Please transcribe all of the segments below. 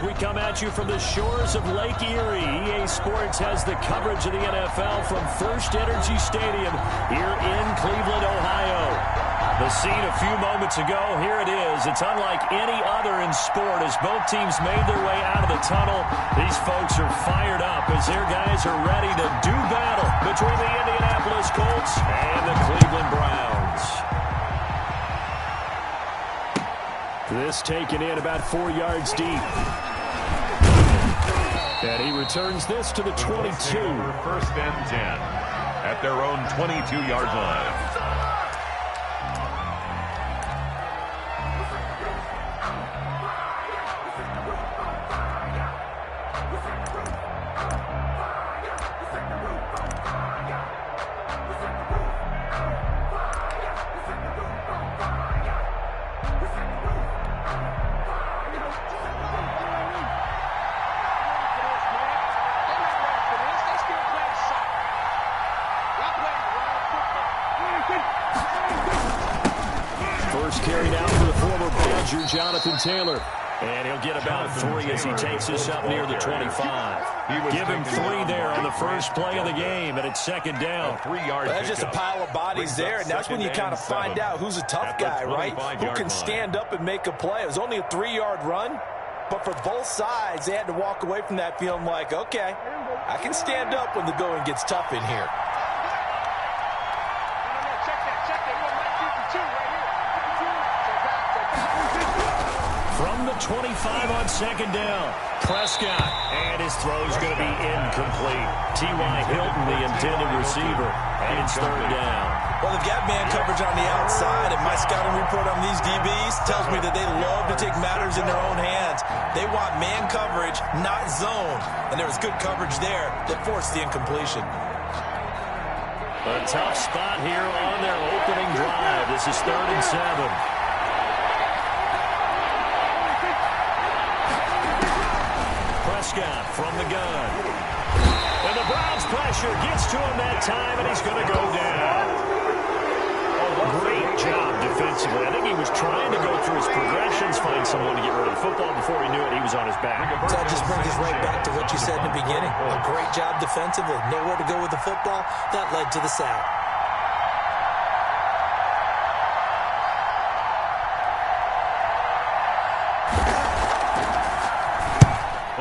We come at you from the shores of Lake Erie. EA Sports has the coverage of the NFL from First Energy Stadium here in Cleveland, Ohio. The scene a few moments ago, here it is. It's unlike any other in sport as both teams made their way out of the tunnel. These folks are fired up as their guys are ready to do battle between the Indianapolis Colts and the Cleveland Browns. This taken in about 4 yards deep. And he returns this to the 22. First and 10 at their own 22-yard line. Carried out for the former Badger, Jonathan Taylor. And he'll get about 3 as he takes this up near the 25. Give him 3 there on the first play of the game, and it's second down. Well, that's just a pile of bodies there, and that's when you kind of find out who's a tough guy, right? Who can stand up and make a play. It was only a 3-yard run, but for both sides, they had to walk away from that feeling like, okay, I can stand up when the going gets tough in here. From the 25 on second down, Prescott, and his throw's going to be incomplete. T.Y. Hilton, the intended receiver, and it's third down. Well, they've got man coverage on the outside, and my scouting report on these DBs tells me that they love to take matters in their own hands. They want man coverage, not zone, and there was good coverage there that forced the incompletion. A tough spot here on their opening drive. This is 3rd and 7. Prescott from the gun. And the Browns pressure gets to him that time, and he's going to go down. Great job defensively. I think he was trying to go through his progressions, find someone to get rid of the football. Before he knew it, he was on his back. So that just brings us right back to what you said in the beginning. A great job defensively. Nowhere to go with the football. That led to the sack.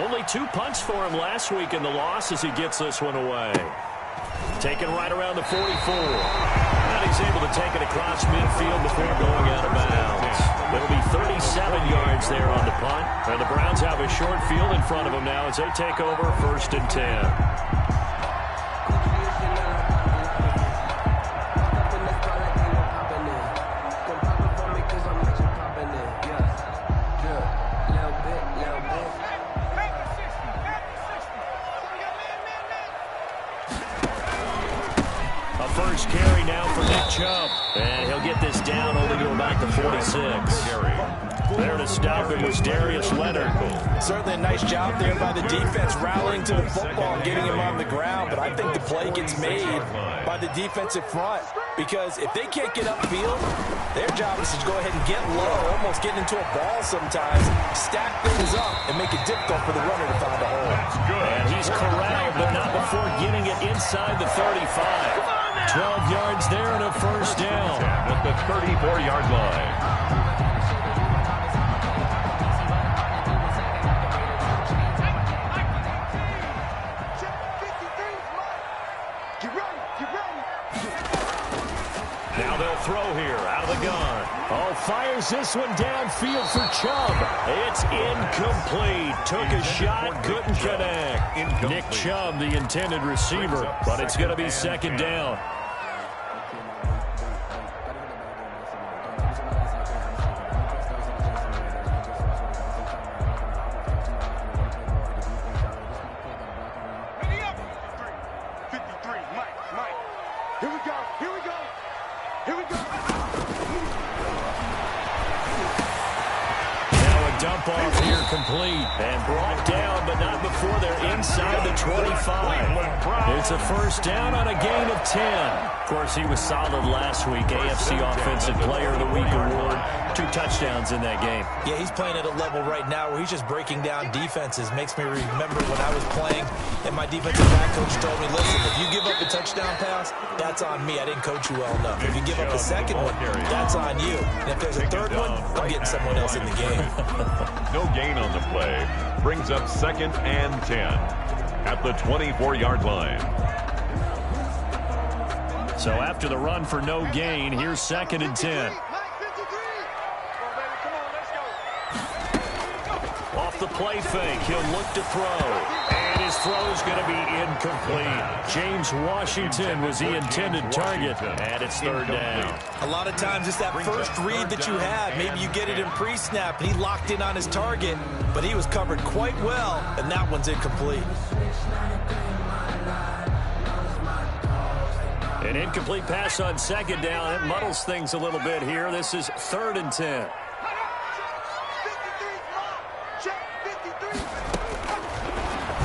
Only 2 punts for him last week in the loss as he gets this one away. Taken right around the 44. And he's able to take it across midfield before going out of bounds. It'll be 37 yards there on the punt. And the Browns have a short field in front of them now as they take over 1st and 10. First carry now for Nick Chubb. And he'll get this down only to about the 46. There to stop him was Darius Leonard. Certainly a nice job there by the defense rallying to the football and getting him on the ground. But I think the play gets made by the defensive front. Because if they can't get upfield, their job is to go ahead and get low, almost getting into a ball sometimes, stack things up, and make it difficult for the runner to find a hole. And he's corralled, but not before getting it inside the 35. 12 yards there and a first down. At the 34-yard line. Now they'll throw here out of the gun. Oh, fires this one downfield for Chubb. It's incomplete. Took a shot, couldn't connect. Nick Chubb, the intended receiver, but it's going to be second down. Dump off here incomplete. And brought down, but not before they're inside the 25. It's a first down on a gain of 10. Of course, he was solid last week. AFC Offensive Player of the Week award. 2 touchdowns in that game. Yeah, he's playing at a level right now where he's just breaking down defenses. Makes me remember when I was playing and my defensive back coach told me, listen, if you give up a touchdown pass, that's on me. I didn't coach you well enough. If you give up a second one, that's on you. And if there's a third one, I'm getting someone else in the game. No gain on the play. Brings up 2nd and 10 at the 24-yard line. So after the run for no gain, here's 2nd and 10. Off the play fake, he'll look to throw. And his throw is going to be incomplete. James Washington was the intended target, and it's 3rd down. A lot of times it's that first read that you have. Maybe you get it in pre-snap, and he locked in on his target, but he was covered quite well, and that one's incomplete. An incomplete pass on 2nd down. It muddles things a little bit here. This is 3rd and 10.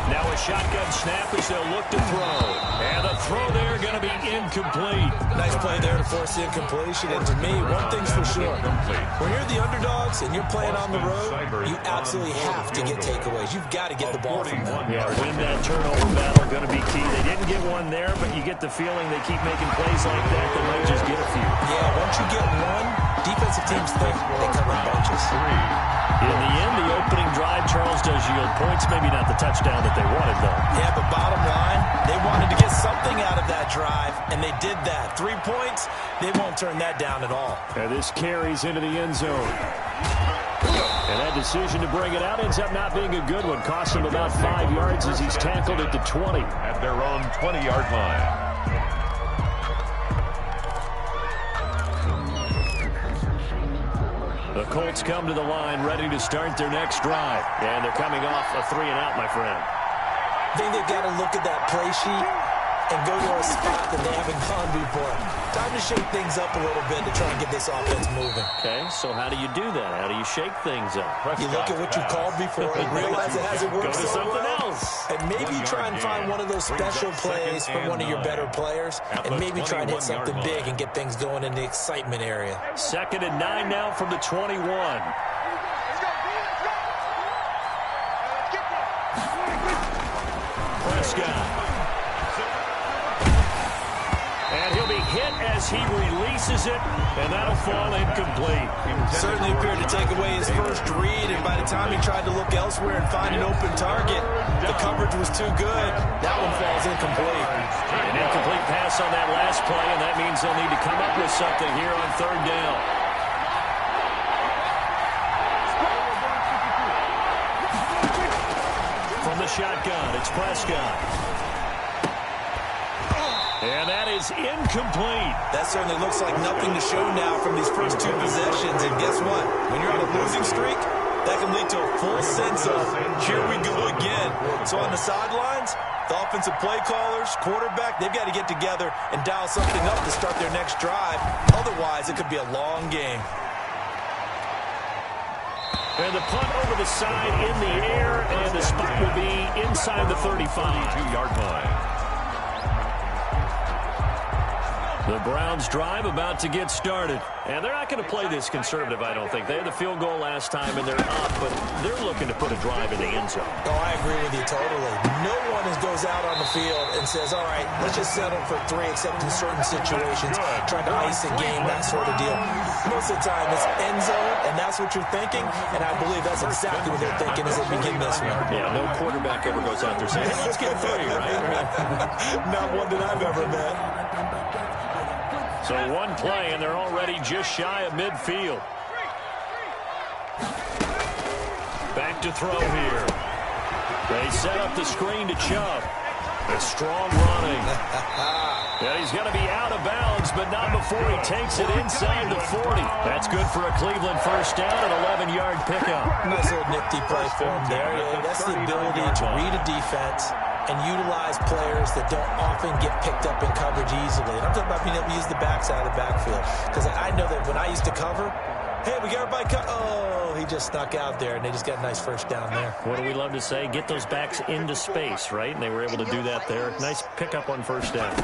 Now a shotgun snap as they'll look to throw. And the throw there going to be incomplete. Nice play there to force the incompletion. And to me, one thing's for sure. When you're the underdogs and you're playing on the road, you absolutely have to get takeaways. You've got to get the ball from them. Yeah, win that turnover battle going to be key. They didn't get one there, but you get the feeling they keep making plays like that. They might just get a few. Yeah, once you get one, defensive teams think they come in bunches. In the end, the opening drive, Charles, does yield points. Maybe not the touchdown that they wanted, though. Yeah, but bottom line, they wanted to get something out of that drive, and they did that. 3 points, they won't turn that down at all. And this carries into the end zone. And that decision to bring it out ends up not being a good one. Costs him about 5 yards as he's tackled at the 20. At their own 20-yard line. The Colts come to the line ready to start their next drive. And they're coming off a 3-and-out, my friend. I think they've got to look at that play sheet and go to a spot that they haven't gone before. Time to shake things up a little bit to try and get this offense moving. Okay, so how do you do that? How do you shake things up? You look at what you called before and realize it hasn't worked Go to so something well. else. And maybe try and find one of those special plays from one of your better players and maybe try and hit something big and get things going in the excitement area. 2nd and 9 now from the 21. Prescott. And he'll be hit as he releases it, and that'll fall incomplete. Certainly appeared to take away his first read, and by the time he tried to look elsewhere and find an open target, the coverage was too good. That one falls incomplete. An incomplete pass on that last play, and that means they'll need to come up with something here on 3rd down. From the shotgun, it's Prescott. And that is incomplete. That certainly looks like nothing to show now from these first 2 possessions. And guess what? When you're on a losing streak, that can lead to a full sense of, here we go again. So on the sidelines, the offensive play callers, quarterback, they've got to get together and dial something up to start their next drive. Otherwise, it could be a long game. And the punt over the side in the air, and the spot will be inside the 35. 32-yard line. The Browns drive about to get started. And they're not going to play this conservative, I don't think. They had the field goal last time, and they're up, but they're looking to put a drive in the end zone. Oh, I agree with you totally. No one goes out on the field and says, all right, let's just settle for 3, except in certain situations, trying to ice a game, that sort of deal. Most of the time, it's end zone, and that's what you're thinking, and I believe that's exactly what they're thinking as they begin this one. Yeah, no quarterback ever goes out there saying, hey, let's get 3, right? Not one that I've ever met. So one play, and they're already just shy of midfield. Back to throw here. They set up the screen to Chubb. A strong running. And he's going to be out of bounds, but not before he takes it inside the 40. That's good for a Cleveland first down, an 11-yard pickup. Nice little nifty play for him there. That's the ability to read a defense and utilize players that don't often get picked up in coverage easily. And I'm talking about being able to use the backside of the backfield. Because I know that when I used to cover, Hey, we got everybody cut. Oh, he just snuck out there, and they just got a nice first down there. What do we love to say? Get those backs into space, right? And they were able to do that there. Nice pickup on first down.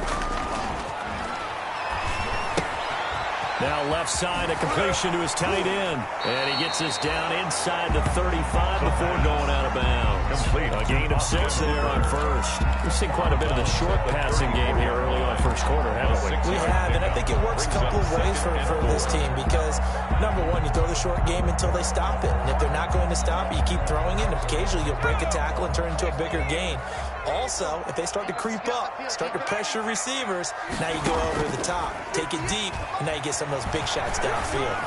Now left side, a completion to his tight end. And he gets this down inside the 35 before going out of bounds. A gain of 6 there on first. We've seen quite a bit of the short passing game here early on first quarter, haven't we? We have, and I think it works a couple of ways for this team because, number one, you throw the short game until they stop it. And if they're not going to stop it, you keep throwing it, and occasionally you'll break a tackle and turn it into a bigger gain. Also, if they start to creep up, start to pressure receivers, now you go over the top, take it deep, and now you get some of those big shots downfield.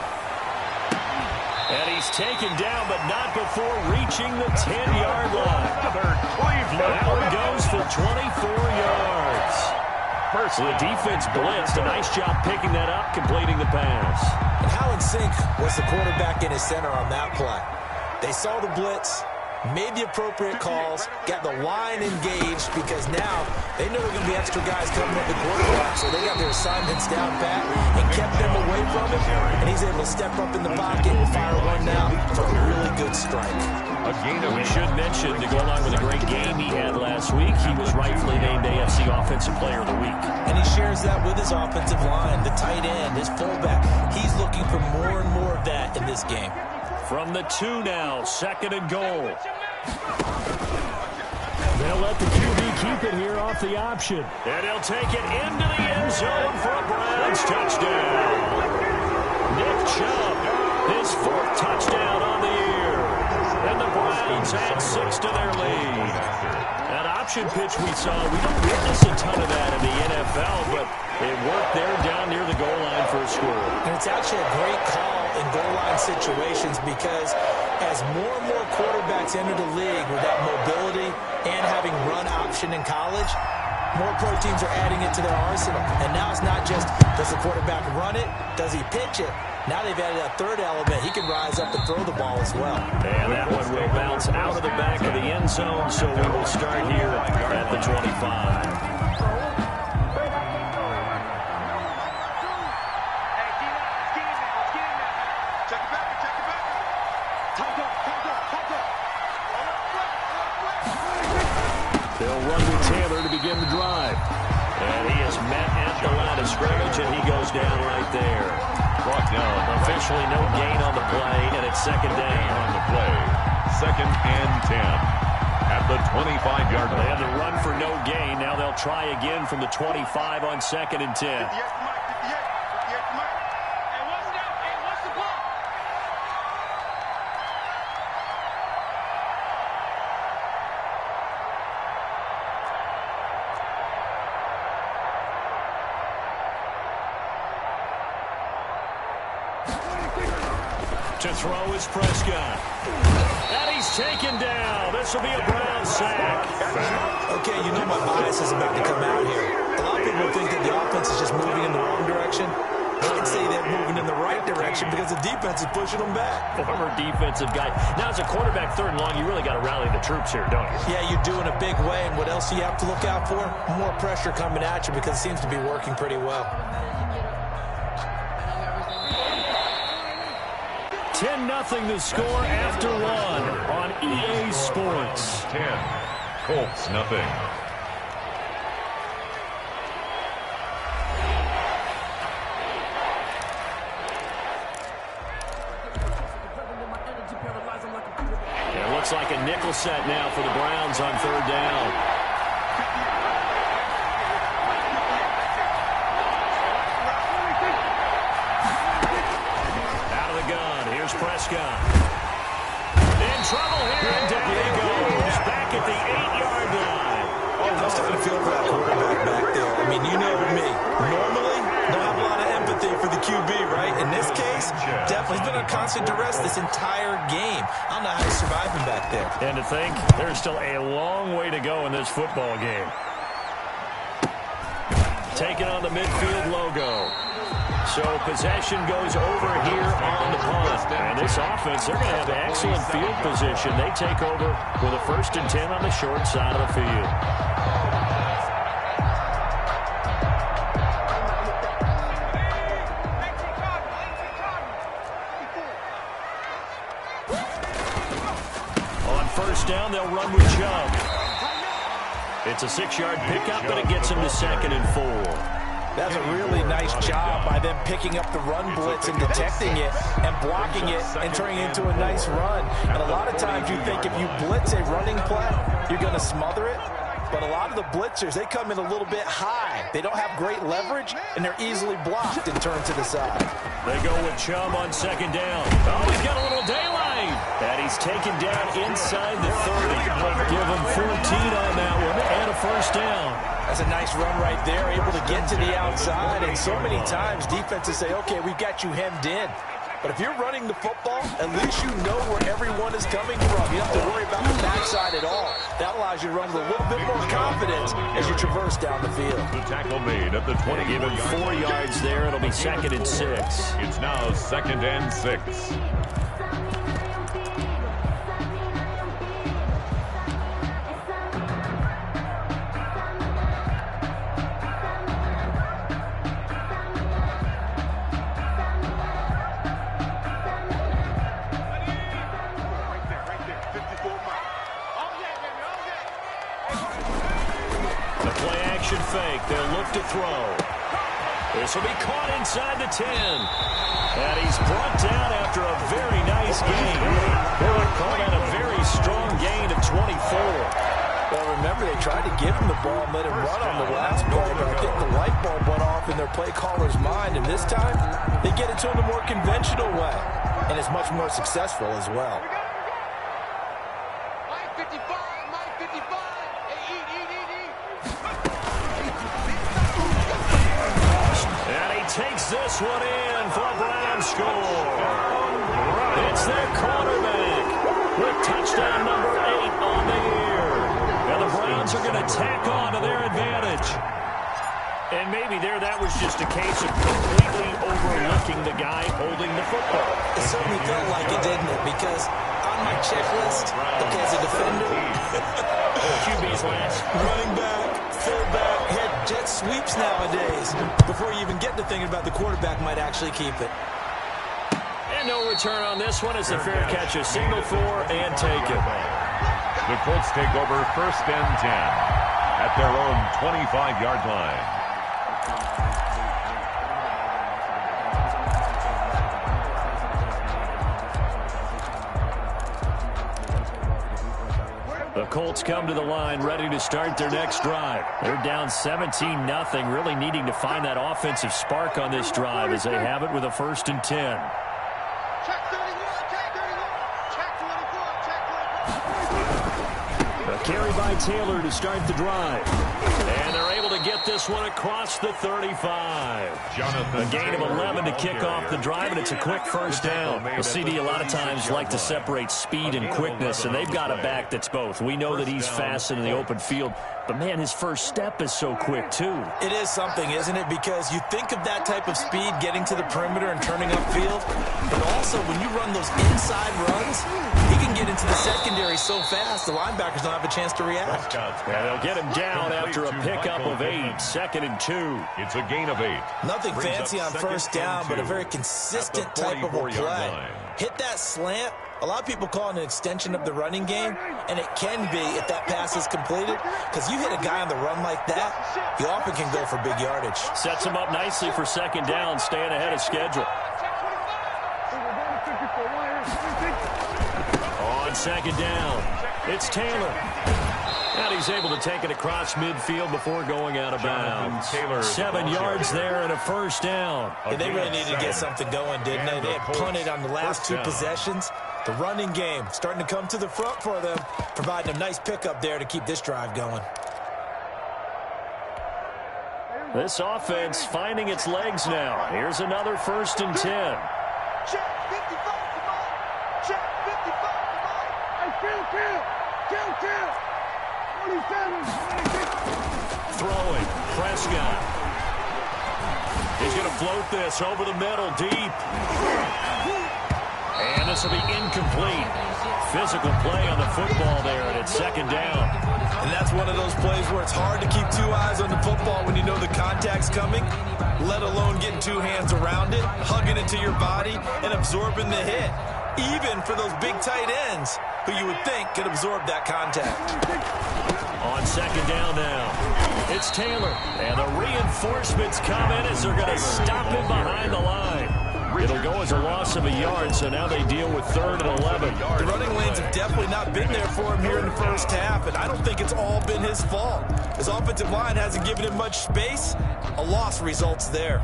And he's taken down, but not before reaching the 10-yard line. Now he goes for 24 yards. First, the defense blitzed. A nice job picking that up, completing the pass. And how in sync was the quarterback in his center on that play? They saw the blitz, made the appropriate calls, got the line engaged because now they know there are going to be extra guys coming at the quarterback, so they got their assignments down pat and kept them away from him, and he's able to step up in the pocket and fire one now for a really good strike. We should mention, to go along with a great game he had last week, he was rightfully named AFC Offensive Player of the Week. And he shares that with his offensive line, the tight end, his fullback. He's looking for more and more of that in this game. From the 2 now, 2nd and goal. They'll let the QB keep it here off the option. And he'll take it into the end zone for a Browns touchdown. Nick Chubb, his 4th touchdown on the year. And the Browns add 6 to their lead. That option pitch we saw, we don't witness a ton of that in the NFL, but it worked there down near the goal line for a score. And it's actually a great call in goal line situations because as more and more quarterbacks enter the league with that mobility and having run option in college, more pro teams are adding it to their arsenal. And now it's not just, does the quarterback run it? Does he pitch it? Now they've added a third element. He can rise up and throw the ball as well. And that one will bounce out of the back of the end zone, so we will start here at the 25. They'll run with Taylor to begin the drive. And he is met at the line of scrimmage, and he goes down right there. Brought down. Officially no gain on the play, and it's 2nd down. On the play. 2nd and 10. At the 25-yard line. They had to run for no gain. Now they'll try again from the 25 on 2nd and 10. To throw is Prescott. And he's taken down. This will be a Brown sack. Okay, you know my bias is about to come out here. A lot of people think that the offense is just moving in the wrong direction. I'd say they're moving in the right direction because the defense is pushing them back. Former defensive guy. Now, as a quarterback 3rd and long, you really got to rally the troops here, don't you? Yeah, you do in a big way. And what else do you have to look out for? More pressure coming at you because it seems to be working pretty well. 10-0 the score after 1 on EA Sports. 10. Colts, nothing. It looks like a nickel set now for the Browns on 3rd down. Prescott. In trouble here, and down he goes. Back at the 8-yard line. Oh, must have been a feel for that quarterback back there. I mean, you know me. Normally, don't have a lot of empathy for the QB, right? In this case, definitely he's been on constant duress this entire game. I don't know how he's surviving back there. And to think, there's still a long way to go in this football game. Taking on the midfield logo. So possession goes over here on the punt. And this offense, they're going to have excellent field position. They take over with a 1st and 10 on the short side of the field. first down, they'll run with Chubb. It's a 6-yard pickup, but it gets him to 2nd and 4. That's a really nice job by them picking up the run blitz and detecting it and blocking it and turning it into a nice run. And a lot of times you think if you blitz a running play, you're going to smother it. But a lot of the blitzers, they come in a little bit high. They don't have great leverage, and they're easily blocked and turned to the side. They go with Chubb on 2nd down. Oh, he's got a little daylight. And he's taken down inside the 30. Give him 14 on that one and a first down. That's a nice run right there, able to get to the outside. And so many times defenses say, okay, we've got you hemmed in. But if you're running the football, at least you know where everyone is coming from. You don't have to worry about the backside at all. That allows you to run with a little bit more confidence as you traverse down the field. The tackle made at the 20. Give him 4 yards there. It'll be 2nd and 6. It's now 2nd and 6. Fake. They'll look to throw. This will be caught inside the 10. And he's brought down after a very nice gain. They would call that a very strong gain of 24. Well, remember, they tried to give him the ball and let him run on the last ball, but I think the light bulb went off in their play caller's mind, and this time they get it to him the more conventional way, and it's much more successful as well. Takes this one in for a Brown score. It's their quarterback with touchdown number 8 on the year. And the Browns are going to tack on to their advantage. And maybe that was just a case of completely overlooking the guy holding the football. It certainly felt like it, didn't it? Because on my checklist, okay, as a defender, QB's last. Running back, fullback, head jet sweeps nowadays. Before you even get to thinking about the quarterback might actually keep it. And no return on this one as the fair catch, a single for and taken. The Colts take over 1st and 10 at their own 25-yard line. The Colts come to the line ready to start their next drive. They're down 17-0, really needing to find that offensive spark on this drive as they have it with a 1st and 10. A carry by Taylor to start the drive. And they're able to get this one across the 35. A gain of 11 to kick off the drive, and it's a quick first down. The CD a lot of times like to separate speed and quickness, and they've got a back that's both. We know that he's fast in the open field, but, man, his first step is so quick, too. It is something, isn't it? Because you think of that type of speed getting to the perimeter and turning upfield, but also when you run those inside runs, he can get into the secondary so fast the linebackers don't have a chance to react. And they'll get him down after a pickup of 8, 2nd and 2. It's a gain of 8. Nothing fancy on first down, but a very consistent type of a play. Hit that slant. A lot of people call it an extension of the running game, and it can be if that pass is completed, because you hit a guy on the run like that, he often can go for big yardage. Sets him up nicely for 2nd down, staying ahead of schedule. On 2nd down, it's Taylor. And he's able to take it across midfield before going out of bounds. 7 yards there and a first down. Yeah, they really needed to get something going, didn't they? They had punted on the last 2 possessions. The running game starting to come to the front for them, providing a nice pickup there to keep this drive going. This offense finding its legs now. Here's another 1st and 10. Check 55 to Mike. Check 55 to Mike. Hey, kill. 27. Throwing. Prescott. He's going to float this over the middle deep. And this will be incomplete. Physical play on the football there, and it's 2nd down. And that's one of those plays where it's hard to keep 2 eyes on the football when you know the contact's coming, let alone getting 2 hands around it, hugging it to your body, and absorbing the hit. even for those big tight ends who you would think could absorb that contact. On second down now, it's Taylor. And the reinforcements come in as they're going to stop him behind the line. It'll go as a loss of a yard, so now they deal with 3rd and 11. The running lanes have definitely not been there for him here in the first half, and I don't think it's all been his fault. His offensive line hasn't given him much space. A loss results there.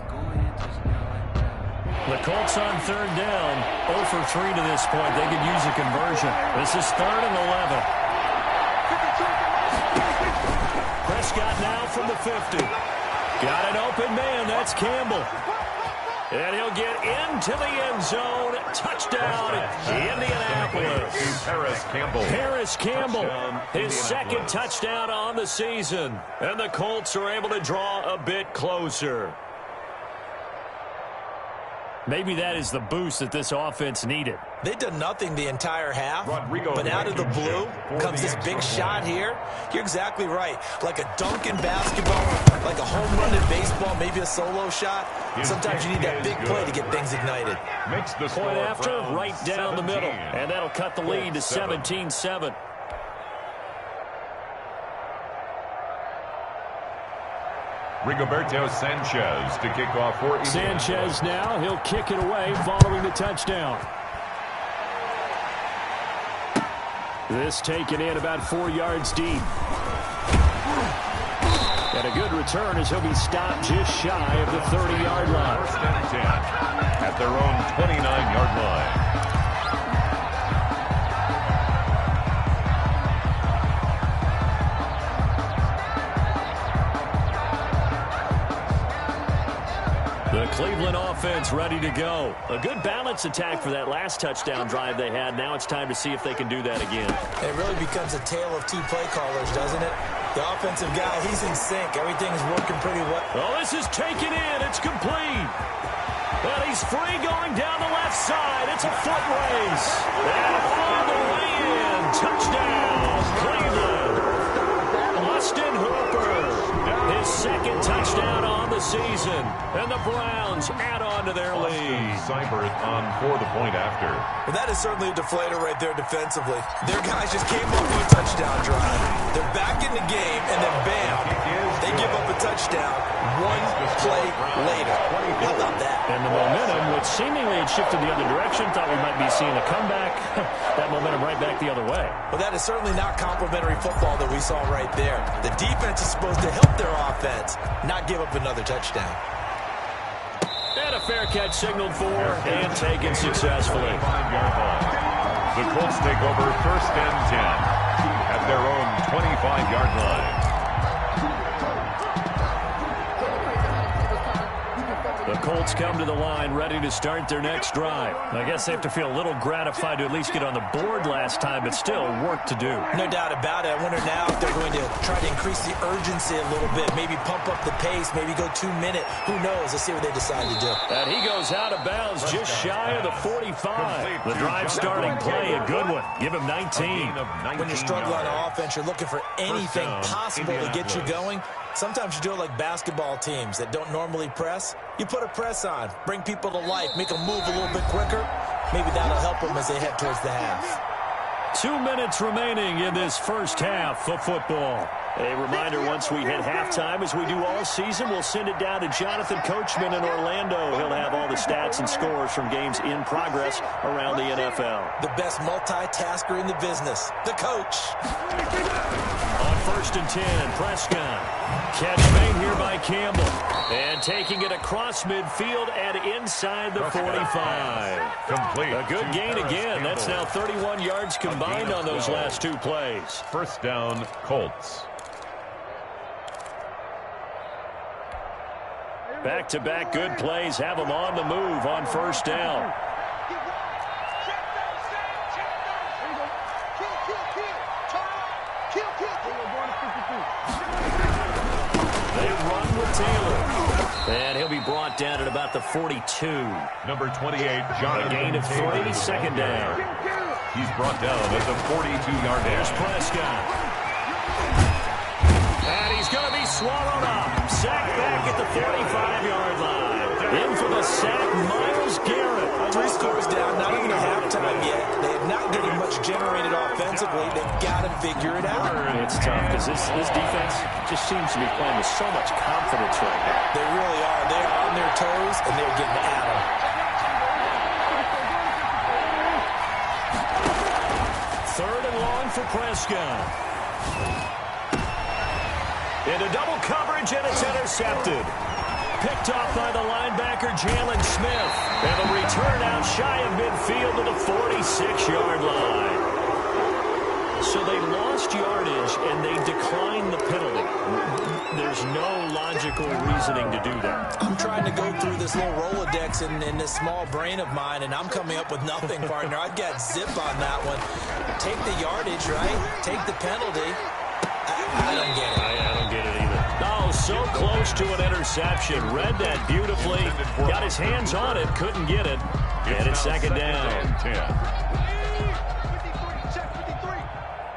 The Colts on 3rd down, 0 for 3 to this point. They could use a conversion. This is 3rd and 11. Prescott now from the 50. Got an open man. That's Campbell. And he'll get into the end zone. Touchdown, Indianapolis. Harris Campbell, his second touchdown on the season. And the Colts are able to draw a bit closer. Maybe that is the boost that this offense needed. They've done nothing the entire half, but out of the blue comes this big shot here. You're exactly right. Like a dunk in basketball, like a home run in baseball, maybe a solo shot. Sometimes you need that big play to get things ignited. Point after, right down the middle. And that'll cut the lead to 17-7. Rigoberto Sanchez to kick off for Sanchez now. He'll kick it away following the touchdown. This taken in about 4 yards deep. And a good return as he'll be stopped just shy of the 30-yard line. 1st and 10 at their own 29-yard line. The Cleveland offense ready to go. A good balance attack for that last touchdown drive they had. Now it's time to see if they can do that again. It really becomes a tale of 2 play callers, doesn't it? The offensive guy, he's in sync. Everything's working pretty well. Oh, this is taken in. It's complete. And he's free going down the left side. It's a foot race. And all the way in. Touchdown, Cleveland. Austin Hooper. His second touchdown on the season. And the Browns add on to their lead. Seibert on for the point after. Well, that is certainly a deflator right there defensively. Their guys just came up with a touchdown drive. They're back in the game, and then bam, they give up a touchdown 1 play later. How about that? And the momentum, which seemingly had shifted the other direction, thought we might be seeing a comeback. That momentum right back the other way. Well, that is certainly not complimentary football that we saw right there. The defense is supposed to help their offense, not give up another touchdown. And a fair catch signaled for and taken successfully. The Colts take over 1st and 10 at their own 25-yard line. The Colts come to the line ready to start their next drive. I guess they have to feel a little gratified to at least get on the board last time, but still work to do. No doubt about it. I wonder now if they're going to try to increase the urgency a little bit, maybe pump up the pace, maybe go 2 minute. Who knows? Let's see what they decide to do. And he goes out of bounds just shy of the 45. The drive starting play, a good one. Give him 19. When you're struggling on offense, you're looking for anything possible to get you going. Sometimes you do it like basketball teams that don't normally press. You put a press on, bring people to life, make them move a little bit quicker. Maybe that'll help them as they head towards the half. 2 minutes remaining in this first half of football. A reminder, once we hit halftime, as we do all season, we'll send it down to Jonathan Coachman in Orlando. He'll have all the stats and scores from games in progress around the NFL. The best multitasker in the business, the coach. On 1st and 10, Prescott. Catch made here by Campbell. And taking it across midfield and inside the 45. Complete. A good gain again. That's now 31 yards combined on those last 2 plays. 1st down, Colts. Back-to-back good plays have them on the move on 1st down. They run with Taylor. And he'll be brought down at about the 42. Number 28, Jonathan. A gain of 3, 2nd down. He's brought down at the 42-yard line. There's Prescott. And he's going to be swallowed up. Sacked back at the 45-yard line. In for the sack, Myles Garrett. 3 scores down, not even a halftime yet. generated offensively, they've got to figure it out. It's tough because this defense just seems to be playing with so much confidence right now. They really are. They are on their toes, and they're getting at them. Third and long for Prescott. Into double coverage, and it's intercepted. Picked off by the linebacker, Jalen Smith. And a return out shy of midfield to the 46-yard line. So they lost yardage, and they declined the penalty. There's no logical reasoning to do that. I'm trying to go through this little Rolodex in this small brain of mine, and I'm coming up with nothing, partner. I've got zip on that one. Take the yardage, right? Take the penalty. I don't get it. I don't get it either. Oh, so close to an interception. Read that beautifully. Got his hands on it. Couldn't get it. And it's second down. 10. Check 53.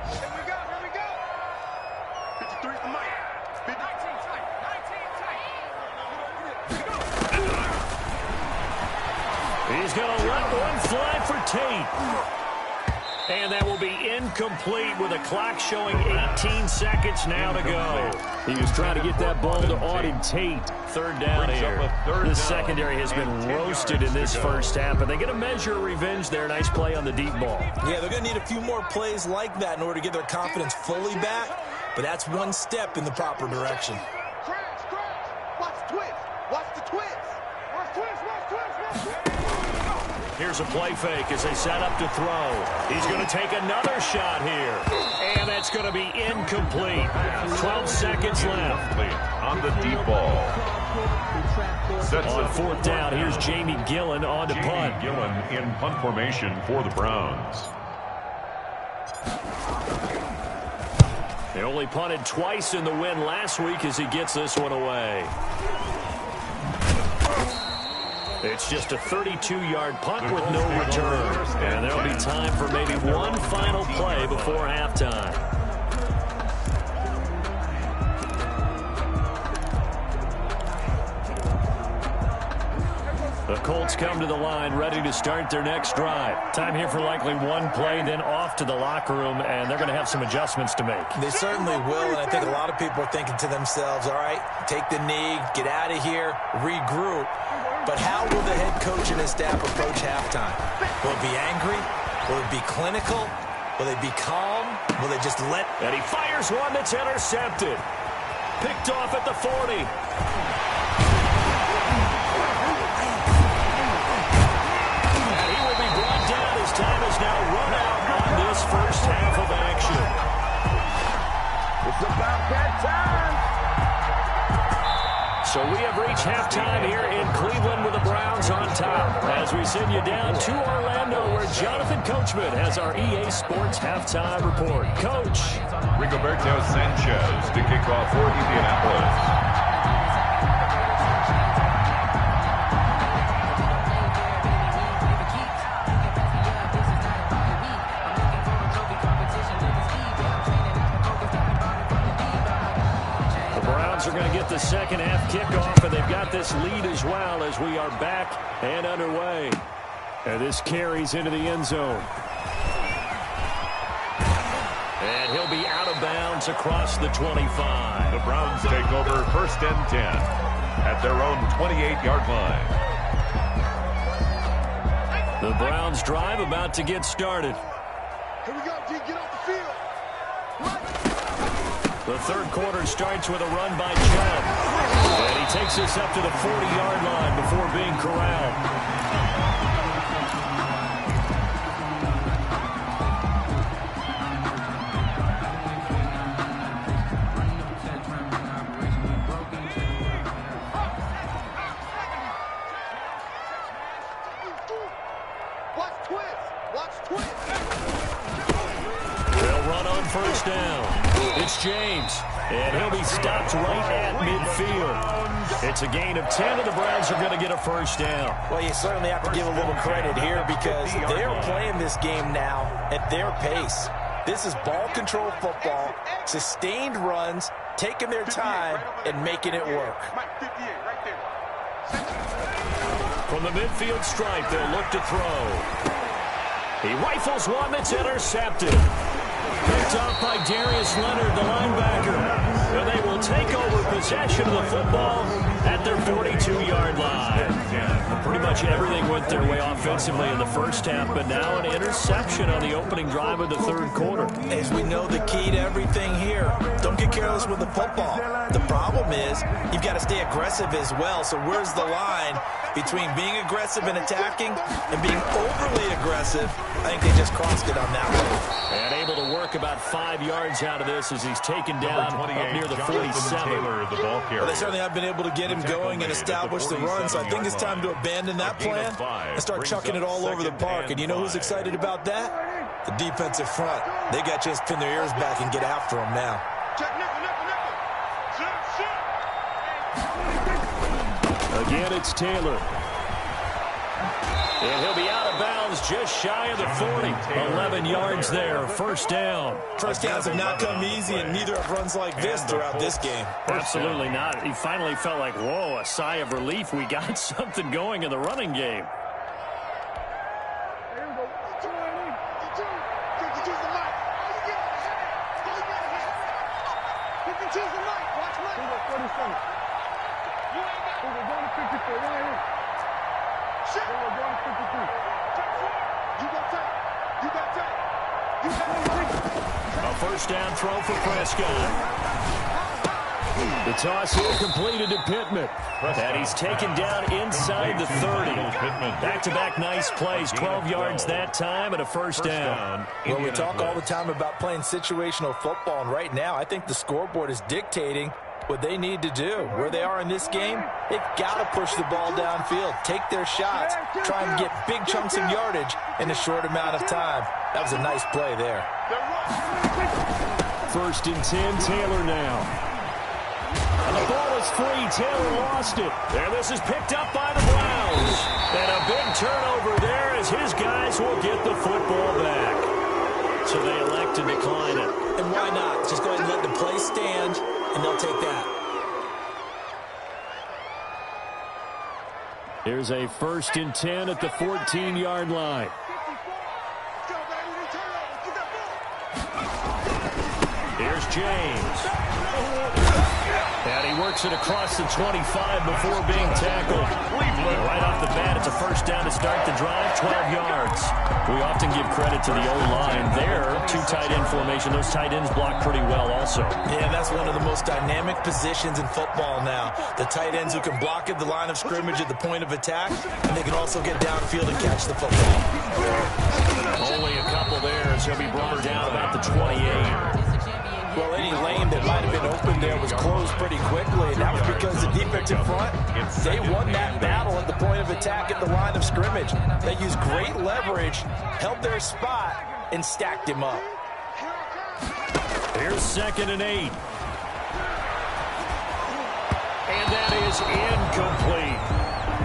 Here we go. 53 for Mike. 19 tight. He's going to let one fly for Tate. And that will be incomplete with a clock showing 18 seconds now to go. He was trying to get that ball to Auden Tate. Third down here. The secondary has been roasted in this first half, but they get a measure of revenge there. Nice play on the deep ball. Yeah, they're going to need a few more plays like that in order to get their confidence fully back, but that's one step in the proper direction. Crash. Watch the twist. Watch the twist. Watch twist. Here's a play fake as they set up to throw. He's going to take another shot here. And that's going to be incomplete. 12 seconds left. On the deep ball. On fourth down, here's Jamie Gillen on to punt. Gillen in punt formation for the Browns. They only punted twice in the win last week as he gets this one away. It's just a 32-yard punt with no return. And there'll be time for maybe one final play before halftime. The Colts come to the line ready to start their next drive. Time here for likely one play, then off to the locker room, and they're going to have some adjustments to make. They certainly will, and I think a lot of people are thinking to themselves, all right, take the knee, get out of here, regroup. But how will the head coach and his staff approach halftime? Will it be angry? Will it be clinical? Will they be calm? Will they just let... And he fires one that's intercepted. Picked off at the 40. And he will be brought down. His time is now run out on this first half of action. It's about that time. So we have reached halftime here in Cleveland with the Browns on top. As we send you down to Orlando, where Jonathan Coachman has our EA Sports halftime report. Coach. Rigoberto Sanchez to kick off for Indianapolis. Are going to get the second half kickoff, and they've got this lead as well as we are back and underway. And this carries into the end zone. And he'll be out of bounds across the 25. The Browns take over first and 10 at their own 28-yard line. The Browns drive about to get started. Here we go, G. Get off the field. Right. The third quarter starts with a run by Chubb. And he takes us up to the 40-yard line before being corralled. Watch twist. They'll run on first down. It's James, and he'll be stopped right at midfield. It's a gain of 10, and the Browns are going to get a first down. Well, you certainly have to give a little credit here because they're playing this game now at their pace. This is ball control football, sustained runs, taking their time, and making it work. From the midfield stripe, they'll look to throw. He rifles one that's intercepted. Picked off by Darius Leonard, the linebacker. And they will take over possession of the football at their 42-yard line. Pretty much everything went their way offensively in the first half, but now an interception on the opening drive of the third quarter. As we know, the key to everything here, don't get careless with the football. The problem is you've got to stay aggressive as well. So where's the line between being aggressive and attacking and being overly aggressive? I think they just crossed it on that one. And able to work about 5 yards out of this as he's taken down up near the 47. Well, they certainly have been able to get him going and establish the run, so I think it's time to abandon that plan and start chucking it all over the park. And you know who's excited about that? The defensive front. They got to just pin their ears back and get after him now. Again, it's Taylor. And he'll be out of bounds just shy of the 40. 11 yards there, first down. First downs have not come easy, and neither have runs like this throughout this game. Absolutely not. He finally felt like, whoa, a sigh of relief. We got something going in the running game. A first down throw for Prescott. The toss here completed to Pittman. And he's taken down inside the 30. Back-to-back nice plays. 12 yards that time and a first down. Well, we talk all the time about playing situational football, and right now I think the scoreboard is dictating what they need to do. Where they are in this game, they've got to push the ball downfield, take their shots, try and get big chunks of yardage in a short amount of time. That was a nice play there. First and 10, Taylor now. And the ball is free. Taylor lost it. And this is picked up by the Browns. And a big turnover there as his guys will get the football back. So they elect to decline it. And why not? Just go ahead and let the play stand, and they'll take that. Here's a first and 10 at the 14-yard line. Here's James. And he works it across the 25 before being tackled. Right off the bat, it's a first down to start the drive, 12 yards. We often give credit to the O-line there. Two tight end formation. Those tight ends block pretty well also. Yeah, that's one of the most dynamic positions in football now. The tight ends who can block at the line of scrimmage at the point of attack, and they can also get downfield and catch the football. Only a couple there as he'll be brought down about the 28. Well, any lane that might have been open there was closed pretty quickly, and that was because the defensive front, they won that battle at the point of attack at the line of scrimmage. They used great leverage, held their spot, and stacked him up. Here's 2nd and 8. And that is incomplete.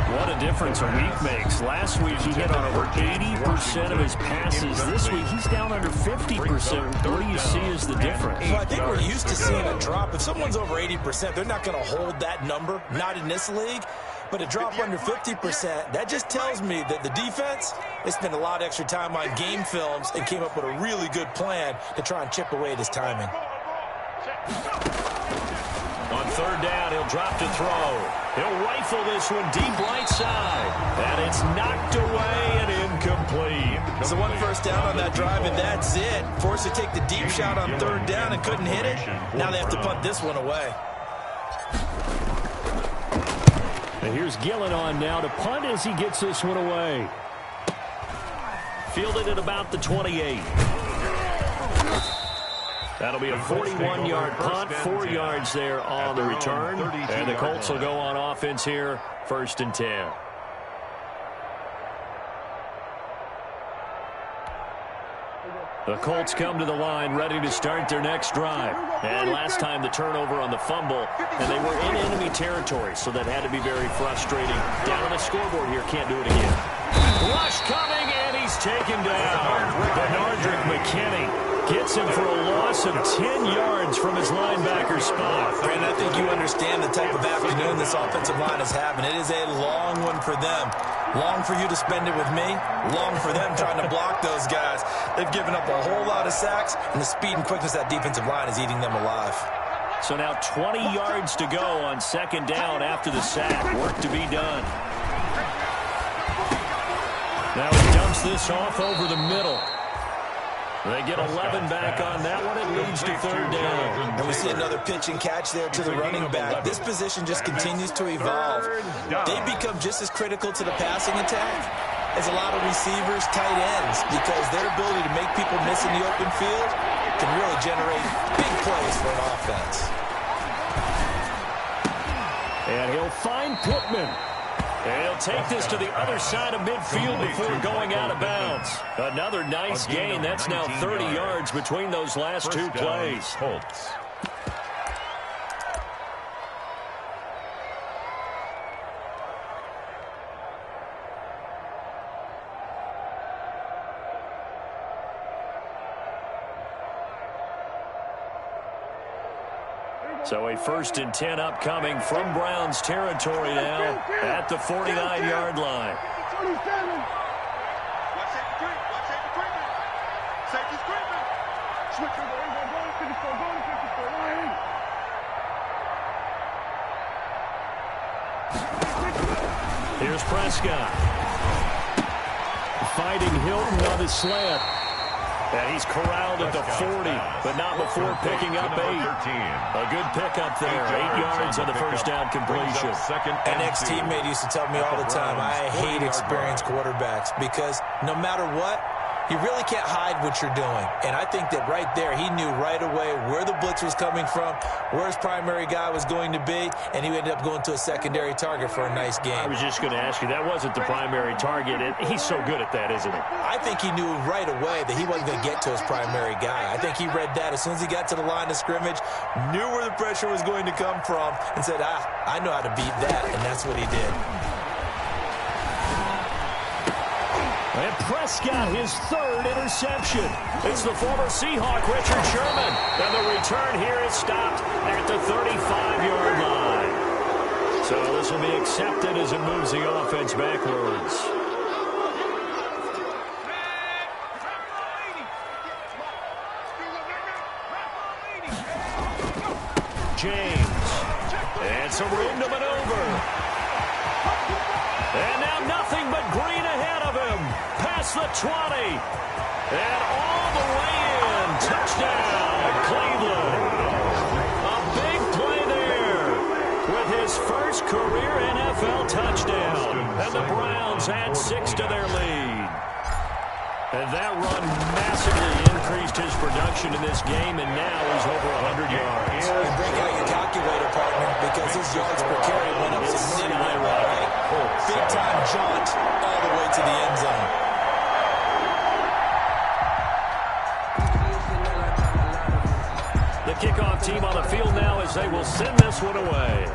What a difference a week makes. Last week he hit on over 80% of his passes. This week he's down under 50%. What do you see as the difference? Well, I think we're used to seeing a drop. If someone's over 80%, they're not going to hold that number, not in this league. But a drop under 50%, that just tells me that the defense, they spent a lot of extra time on game films and came up with a really good plan to try and chip away at his timing. On third down, he'll drop to throw. He'll rifle this one deep right side. And it's knocked away and incomplete. So one first down on that drive, and that's it. Forced to take the deep shot on third down and couldn't hit it. Now they have to punt this one away. And here's Gillen on now to punt as he gets this one away. Fielded at about the 28. That'll be a 41-yard punt, 4 yards there on the return. And the Colts will go on offense here, 1st and 10. The Colts come to the line ready to start their next drive. And last time the turnover on the fumble, and they were in enemy territory, so that had to be very frustrating. Down on the scoreboard here, can't do it again. Rush coming, and he's taken down. Bernardrick McKinney Gets him for a loss of 10 yards from his linebacker spot. Brandon, I think you understand the type of afternoon this offensive line is having. It is a long one for them. Long for you to spend it with me. Long for them trying to block those guys. They've given up a whole lot of sacks, and the speed and quickness of that defensive line is eating them alive. So now 20 yards to go on second down after the sack. Work to be done. Now he dumps this off over the middle. They get 11 back on that one. It leads to third down. And we see another pitch and catch there to the running back. This position just continues to evolve. They become just as critical to the passing attack as a lot of receivers, tight ends, because their ability to make people miss in the open field can really generate big plays for an offense. And he'll find Pittman. And he'll take this to the other side of midfield before going out of bounds. Another nice gain. That's now 30 yards between those last two plays. Colts. So a 1st and 10 upcoming from Browns territory now at the 49-yard line. Here's Prescott. Fighting Hilton on his slant. And he's corralled at the 40, but not before picking up 8. A good pickup there. 8 yards on the first down completion. An ex-teammate used to tell me all the time, I hate experienced quarterbacks because no matter what, you really can't hide what you're doing. And I think that right there, he knew right away where the blitz was coming from, where his primary guy was going to be, and he ended up going to a secondary target for a nice game. I was just going to ask you, that wasn't the primary target. He's so good at that, isn't he? I think he knew right away that he wasn't going to get to his primary guy. I think he read that as soon as he got to the line of scrimmage, knew where the pressure was going to come from, and said, I know how to beat that, and that's what he did. And Prescott, his 3rd interception. It's the former Seahawk, Richard Sherman. And the return here is stopped at the 35-yard line. So this will be accepted as it moves the offense backwards. James. And some room to maneuver. And now nothing but green ahead of him. Past the 20. And all the way in. Touchdown, Cleveland. A big play there with his first career NFL touchdown. And the Browns add 6 to their lead. And that run massively increased his production in this game, and now he's over 100 yards. And break out your calculator, partner, because his yards per carry went up significantly, right? Big-time jaunt all the way to the end zone. The kickoff team on the field now as they will send this one away.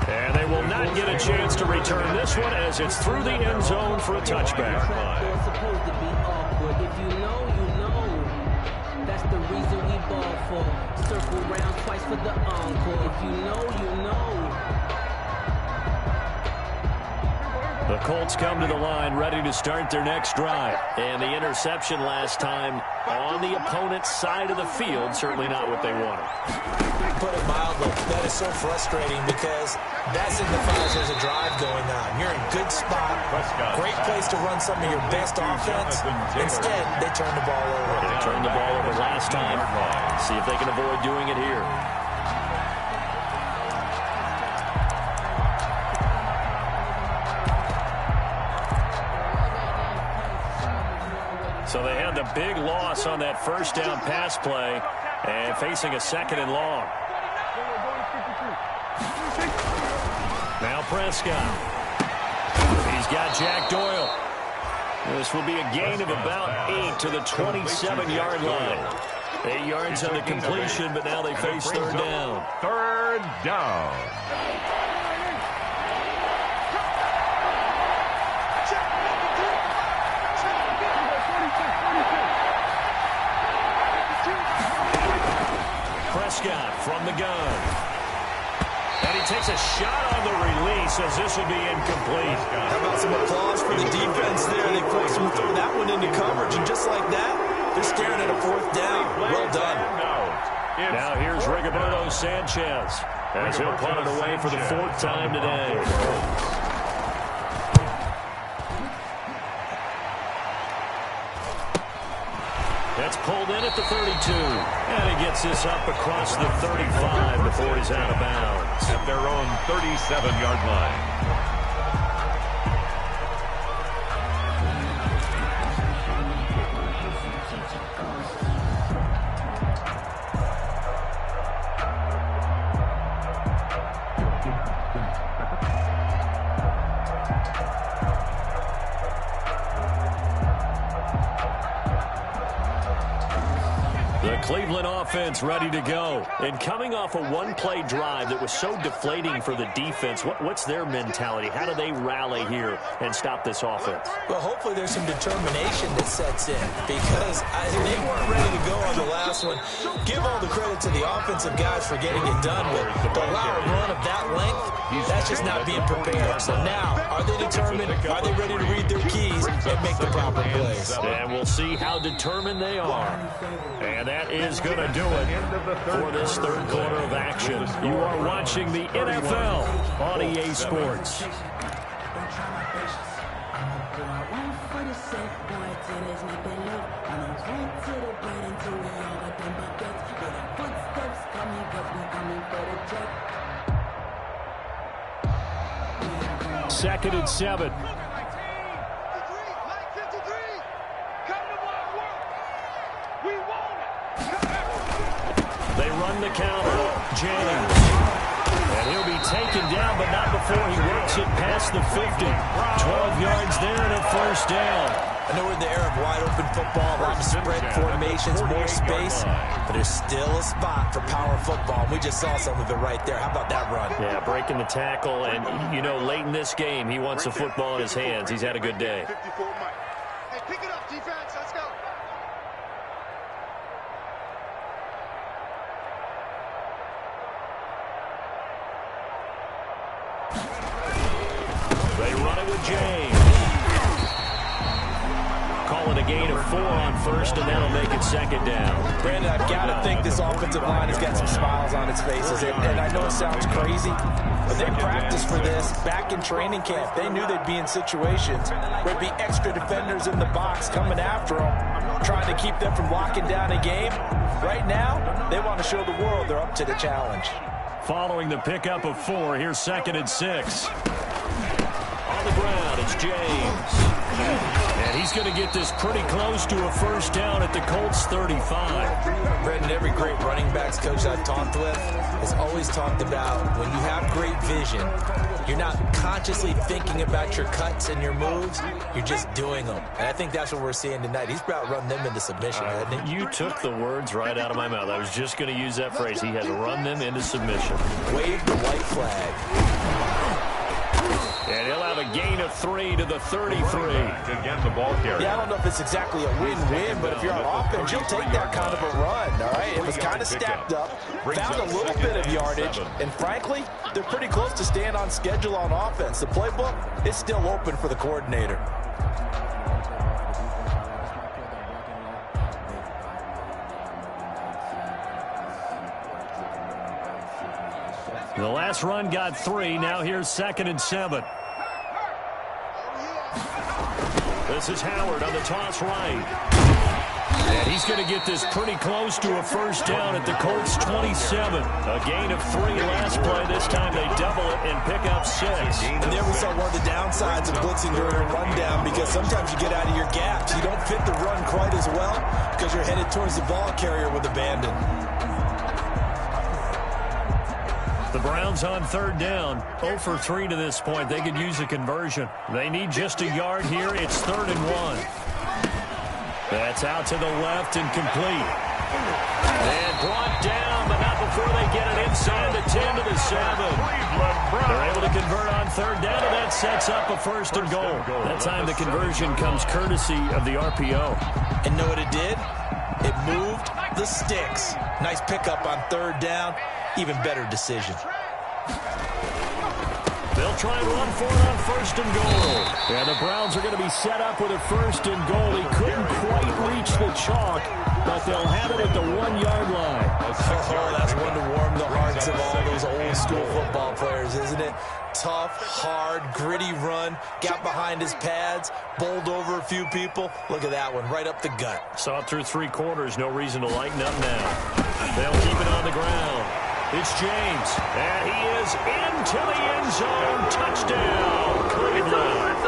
And they will not get a chance to return this one as it's through the end zone for a touchback. They're supposed to be awkward. If you know, you know. That's the reason we ball for. Circle round twice for the encore. If you know, you know. The Colts come to the line ready to start their next drive. And the interception last time on the opponent's side of the field, certainly not what they wanted. Put it mildly, that is so frustrating because that signifies there's a drive going on. You're in good spot, great place to run some of your best offense. Instead, they turn the ball over. They turned the ball over last time. See if they can avoid doing it here. So they had the big loss on that first down pass play and facing a 2nd and long. Now Prescott. He's got Jack Doyle. This will be a gain of about 8 to the 27-yard line. 8 yards on the completion, but now they face third down. Third down. from the gun. And he takes a shot on the release as this will be incomplete. How about some applause for the defense there? They forced him to throw that one into coverage, and just like that, they're staring at a 4th down. Well done. Now here's Rigoberto Sanchez as he'll punt it away for the 4th time today. That's pulled in at the 32. And he gets this up across the 35 before he's out of bounds. At their own 37-yard line. Cleveland offense ready to go. And coming off a one-play drive that was so deflating for the defense, what's their mentality? How do they rally here and stop this offense? Well, hopefully there's some determination that sets in because they weren't ready to go on the last one. Give all the credit to the offensive guys for getting it done, but to allow a run of that length, that's just not being prepared. So now, are they determined? Are they ready to read their keys and make the proper plays? And we'll see how determined they are. And that is going to do it for this 3rd quarter of action. You are watching the NFL on EA Sports. Second and 7. They run the counter. James. And he'll be taken down, but not before he works it past the 50. 12 yards there and a 1st down. I know we're in the era of wide-open football, a lot of spread formations, more space, but there's still a spot for power football. We just saw some of it right there. How about that run? Yeah, breaking the tackle, and, you know, late in this game, he wants the football in his hands. He's had a good day. Hey, pick it up, defense. Let's go. They run it with James. Call it a gain of 4 on 1st, and that'll make it 2nd down. Brandon, I've got to think this offensive line has got some smiles on its faces. And I know it sounds crazy, but they practiced for this back in training camp. They knew they'd be in situations where there'd be extra defenders in the box coming after them, trying to keep them from locking down a game. Right now, they want to show the world they're up to the challenge. Following the pickup of 4, here's 2nd and 6. On the ground, it's James. And he's going to get this pretty close to a 1st down at the Colts 35. Brendan, every great running backs coach I've talked with has always talked about when you have great vision, you're not consciously thinking about your cuts and your moves, you're just doing them. And I think that's what we're seeing tonight. He's about run them into submission, hasn't he? You took the words right out of my mouth. I was just going to use that phrase. He has run them into submission. Wave the white flag. And he'll have a gain of 3 to the 33. Again, the ball carrier. Yeah, I don't know if it's exactly a win-win, but if you're on offense, you'll take that kind of a run, all right? It was kind of stacked up, found a little bit of yardage, and frankly, they're pretty close to staying on schedule on offense. The playbook is still open for the coordinator. The last run got 3. Now here's 2nd and 7. This is Howard on the toss right. And he's going to get this pretty close to a 1st down at the Colts 27. A gain of 3 last play. This time they double it and pick up 6. And there we saw one of the downsides of blitzing during a rundown, because sometimes you get out of your gaps. You don't fit the run quite as well because you're headed towards the ball carrier with abandon. The Browns on 3rd down, 0 for 3 to this point. They could use a conversion. They need just a yard here. It's 3rd and 1. That's out to the left and complete. And brought down, but not before they get it inside the 10 to the 7. They're able to convert on 3rd down, and that sets up a 1st and goal. That time the conversion comes courtesy of the RPO. And know what it did? It moved the sticks. Nice pickup on third down. Even better decision. They'll try and run for it on first and goal. And the Browns are going to be set up with a first and goal. He couldn't quite reach the chalk, but they'll have it at the 1-yard line. Oh, that's one to warm the hearts of all those old-school football players, isn't it? Tough, hard, gritty run. Got behind his pads, bowled over a few people. Look at that one, right up the gut. Saw it through 3 quarters. No reason to lighten up now. They'll keep it on the ground. It's James, and he is into the end zone. Touchdown, Cleveland.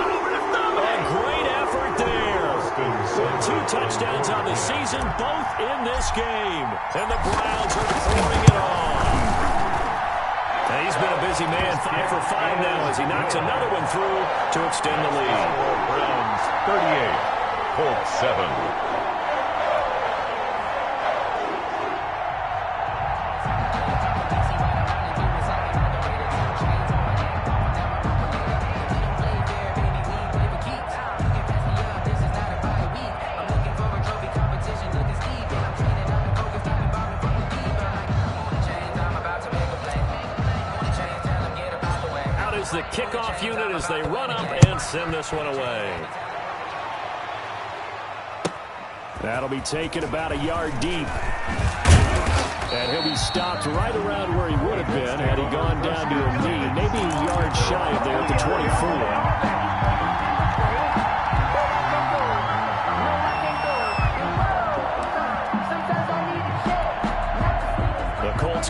A great effort there. 2 touchdowns on the season, both in this game. And the Browns are pouring it on. And he's been a busy man, 5 for 5 now as he knocks another one through to extend the lead. Browns 38, Colts 7. The kickoff unit as they run up and send this one away. That'll be taken about a yard deep. And he'll be stopped right around where he would have been had he gone down to a knee, maybe a yard shy of there at the 24.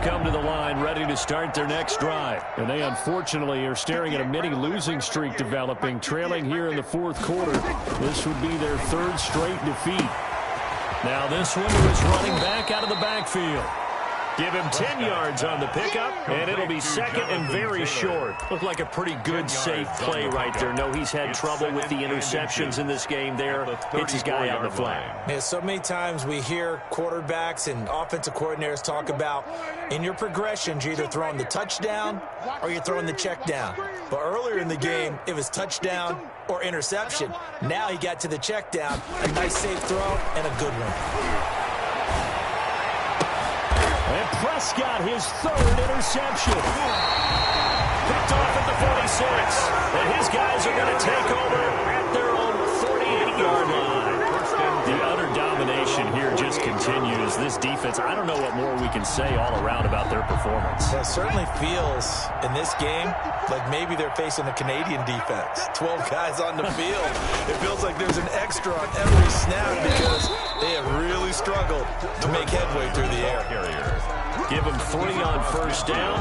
Come to the line ready to start their next drive, and they unfortunately are staring at a mini losing streak developing, trailing here in the 4th quarter. This would be their 3rd straight defeat. Now this one is running back out of the backfield. Give him 10 yards on the pickup, and it'll be second and very short. Looked like a pretty good, safe play right there. No, he's had trouble with the interceptions in this game there. Hits his guy out in the flat. Yeah, so many times we hear quarterbacks and offensive coordinators talk about in your progressions, you're either throwing the touchdown or you're throwing the check down. But earlier in the game, it was touchdown or interception. Now he got to the check down. A nice safe throw and a good one. And Prescott, his 3rd interception. Picked off at the 46. And his guys are going to take over at their own 48-yard line. The utter domination here just continues. This defense, I don't know what more we can say all around about their performance. It certainly feels in this game like maybe they're facing a Canadian defense. 12 guys on the field. It feels like there's an extra on every snap because they have really struggled to make headway through the air. Give them 3 on first down.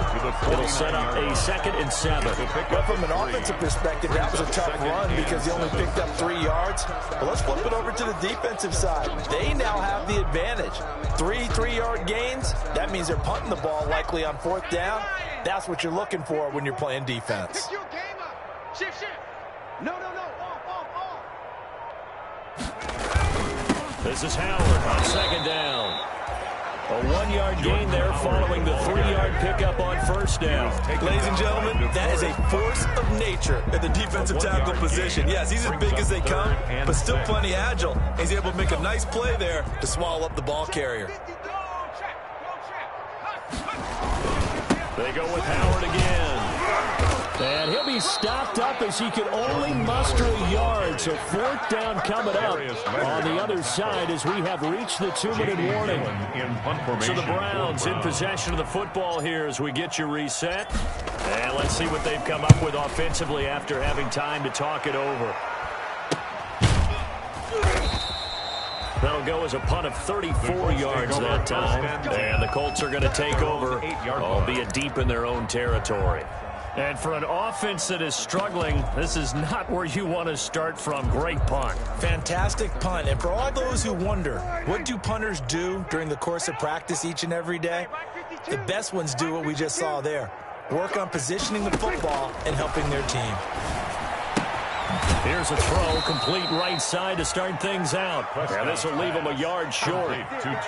It'll set up a 2nd and 7. But from an offensive perspective, that was a tough run because he only picked up 3 yards. But let's flip it over to the defensive side. They now have the advantage. 3 3-yard gains. That means they're punting the ball likely on 4th down. That's what you're looking for when you're playing defense. Shift. No. This is Howard on 2nd down. A 1-yard gain there following the 3-yard pickup on first down. Ladies and gentlemen, that is a force of nature at the defensive tackle position. Yes, he's as big as they come, but still plenty agile. He's able to make a nice play there to swallow up the ball carrier. They go with Howard again. And he'll be stopped up as he can only muster a yard. So 4th down coming up on the other side as we have reached the 2-minute warning. So the Browns in possession of the football here as we get you reset. And let's see what they've come up with offensively after having time to talk it over. That'll go as a punt of 34 yards that time. And the Colts are going to take over, albeit deep in their own territory. And for an offense that is struggling, this is not where you want to start from. Great punt. Fantastic punt. And for all those who wonder, what do punters do during the course of practice each and every day? The best ones do what we just saw there. Work on positioning the football and helping their team. Here's a throw, complete right side to start things out. And this will leave him a yard short.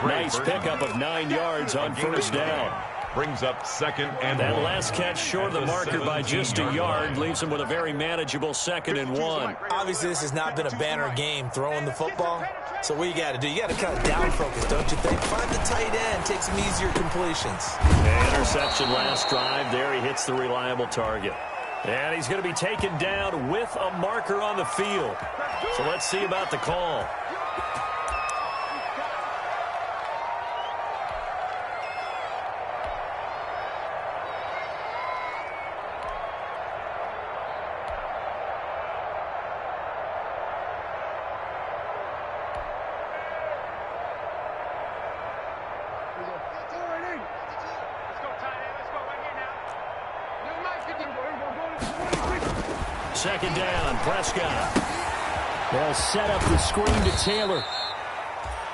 Nice pickup of 9 yards on first down. brings up second and That 1. last catch short of the marker by just a yard leaves him with a very manageable 2nd and 1. Obviously, this has not been a banner game throwing the football. So what you got to do, you got to kind of down focus, don't you think? Find the tight end, take some easier completions. Interception last drive. There he hits the reliable target. And he's going to be taken down with a marker on the field. So let's see about the call. Second down, Prescott. They'll set up the screen to Taylor.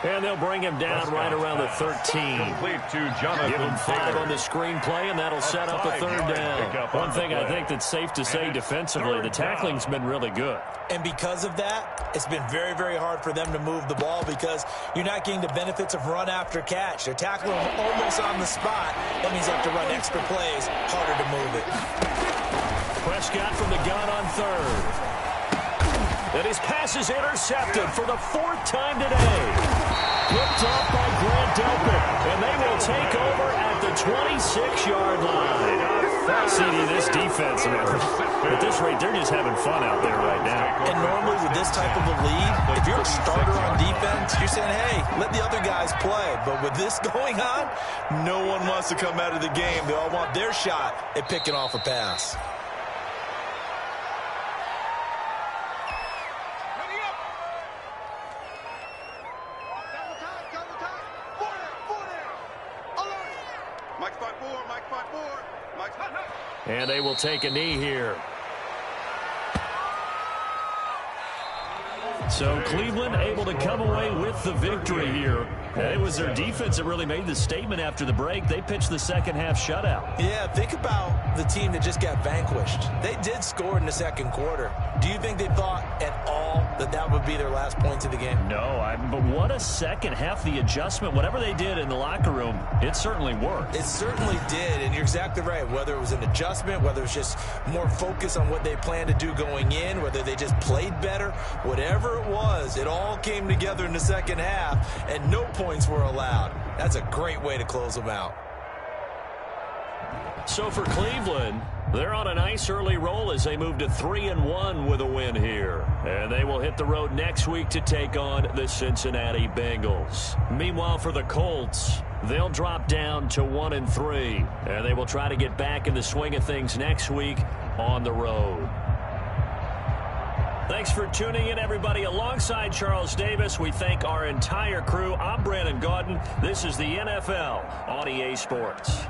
And they'll bring him down right around the 13. Complete to Jonathan Give him 5 Taylor. on the screenplay, and that'll set up a 3rd down. One thing I think that's safe to say defensively, the tackling's been really good. And because of that, it's been very, very hard for them to move the ball because you're not getting the benefits of run after catch. They're tackling them almost on the spot. That means they have to run extra plays, harder to move it. Prescott from the gun on 3rd. And his pass is intercepted for the 4th time today. Picked off by Grant Delpit. And they will take over at the 26-yard line. CD, this defense, at this rate, they're just having fun out there right now. And normally with this type of a lead, if you're a starter on defense, you're saying, hey, let the other guys play. But with this going on, no one wants to come out of the game. They all want their shot at picking off a pass. And they will take a knee here. So Cleveland able to come away with the victory here. And it was their defense that really made the statement after the break. They pitched the second half shutout. Yeah, think about the team that just got vanquished. They did score in the second quarter. Do you think they thought at all that that would be their last points of the game? No, but what a second half. The adjustment, whatever they did in the locker room, it certainly worked. It certainly did, and you're exactly right. Whether it was an adjustment, whether it was just more focus on what they planned to do going in, whether they just played better, whatever it was, it all came together in the second half, and no points were allowed. That's a great way to close them out. So for Cleveland, they're on a nice early roll as they move to 3-1 with a win here. And they will hit the road next week to take on the Cincinnati Bengals. Meanwhile, for the Colts, they'll drop down to 1-3. And they will try to get back in the swing of things next week on the road. Thanks for tuning in, everybody. Alongside Charles Davis, we thank our entire crew. I'm Brandon Gaudin. This is the NFL on EA Sports.